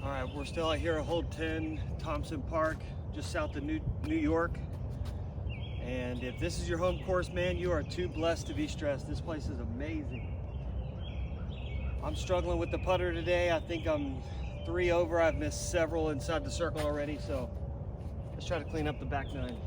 All right, we're still out here at hole 10, Thompson Park, just south of New York. And if this is your home course, man, you are too blessed to be stressed. This place is amazing. I'm struggling with the putter today. I think I'm 3 over. I've missed several inside the circle already, so let's try to clean up the back nine.